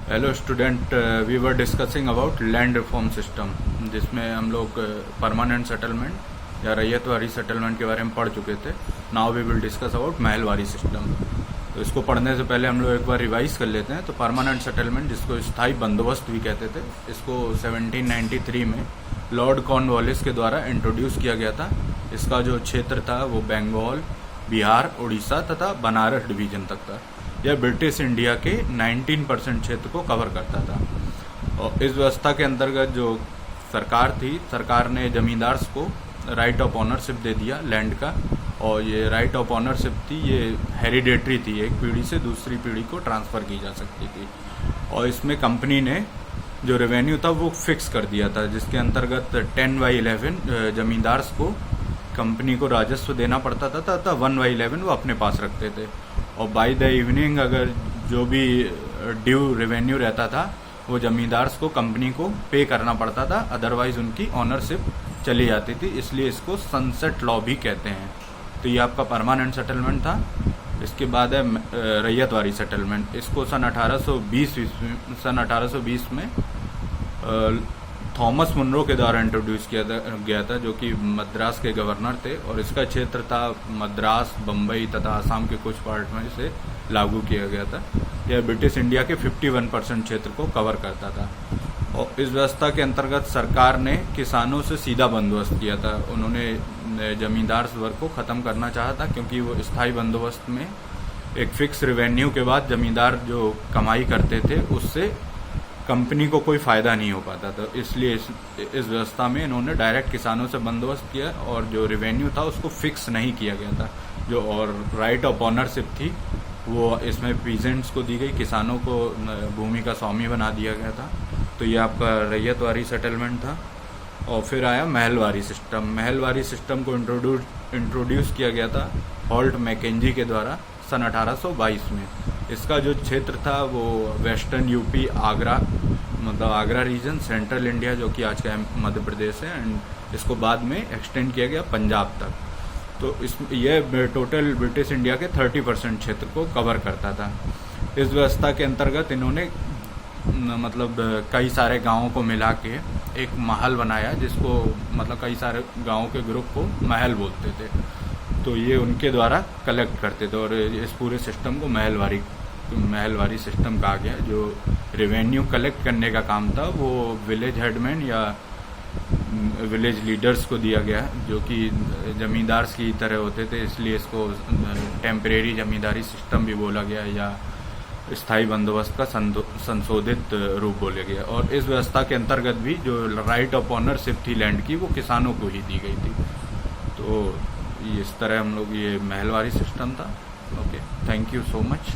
Hello student, we were discussing about land reform system, जिसमें हम लोग परमानेंट सेटलमेंट या रैयतवारी सेटलमेंट के बारे में पढ़ चुके थे। Now we will discuss about Mahalwari system. तो इसको पढ़ने से पहले हम लोग एक बार रिवाइज कर लेते हैं। तो परमानेंट सेटलमेंट, जिसको स्थायी बंदोबस्त भी कहते थे, इसको 1793 में लॉर्ड कॉर्नवालिस के द्वारा इंट्रोड्यूस किया गया था। इसका जो क्षेत्र था वो बंगाल, बिहार, उड़ीसा तथा बनारस डिवीजन तक था। यह ब्रिटिश इंडिया के 19% क्षेत्र को कवर करता था। और इस व्यवस्था के अंतर्गत जो सरकार थी, सरकार ने जमींदार को राइट ऑफ ऑनरशिप दे दिया लैंड का। और ये राइट ऑफ ऑनरशिप थी, ये हेरिडेटरी थी, एक पीढ़ी से दूसरी पीढ़ी को ट्रांसफ़र की जा सकती थी। और इसमें कंपनी ने जो रेवेन्यू था वो फिक्स कर दिया था, जिसके अंतर्गत 10/11 जमींदार को कंपनी को राजस्व देना पड़ता था तथा 1/11 वो अपने पास रखते थे। और बाय द इवनिंग अगर जो भी ड्यू रेवेन्यू रहता था वो जमींदार को कंपनी को पे करना पड़ता था, अदरवाइज उनकी ऑनरशिप चली जाती थी। इसलिए इसको सनसेट लॉ भी कहते हैं। तो ये आपका परमानेंट सेटलमेंट था। इसके बाद है रैयतवारी सेटलमेंट। इसको सन 1820 में थॉमस मुनरो के द्वारा इंट्रोड्यूस किया गया था, जो कि मद्रास के गवर्नर थे। और इसका क्षेत्र था मद्रास, बम्बई तथा आसाम के कुछ पार्ट में इसे लागू किया गया था। यह ब्रिटिश इंडिया के 51% क्षेत्र को कवर करता था। और इस व्यवस्था के अंतर्गत सरकार ने किसानों से सीधा बंदोबस्त किया था। उन्होंने जमींदार वर्ग को ख़त्म करना चाहा था, क्योंकि वो स्थायी बंदोबस्त में एक फिक्स रेवेन्यू के बाद जमींदार जो कमाई करते थे उससे कंपनी को कोई फ़ायदा नहीं हो पाता था। इसलिए इस व्यवस्था में इन्होंने डायरेक्ट किसानों से बंदोबस्त किया और जो रेवेन्यू था उसको फिक्स नहीं किया गया था। जो और राइट ऑफ ऑनरशिप थी वो इसमें पीजेंट्स को दी गई, किसानों को भूमि का स्वामी बना दिया गया था। तो ये आपका रैयतवारी सेटलमेंट था। और फिर आया महलवारी सिस्टम। महलवारी सिस्टम को इंट्रोड्यूस किया गया था हॉल्ट मैकेंजी के द्वारा सन 1822 में। इसका जो क्षेत्र था वो वेस्टर्न यूपी, आगरा, मतलब आगरा रीजन, सेंट्रल इंडिया जो कि आज का मध्य प्रदेश है, एंड इसको बाद में एक्सटेंड किया गया पंजाब तक। तो यह टोटल ब्रिटिश इंडिया के 30% क्षेत्र को कवर करता था। इस व्यवस्था के अंतर्गत इन्होंने मतलब कई सारे गांवों को मिला के एक महल बनाया, जिसको मतलब कई सारे गांवों के ग्रुप को महल बोलते थे। तो ये उनके द्वारा कलेक्ट करते थे और इस पूरे सिस्टम को महलवारी सिस्टम कहा गया। जो रेवेन्यू कलेक्ट करने का काम था वो विलेज हेडमैन या विलेज लीडर्स को दिया गया, जो कि जमींदार की तरह होते थे। इसलिए इसको टेम्परेरी जमींदारी सिस्टम भी बोला गया या स्थायी बंदोबस्त का संशोधित रूप बोला गया। और इस व्यवस्था के अंतर्गत भी जो राइट ऑफ ऑनरशिप थी लैंड की वो किसानों को ही दी गई थी। तो इस तरह हम लोग ये महलवारी सिस्टम था। Okay, thank you so much.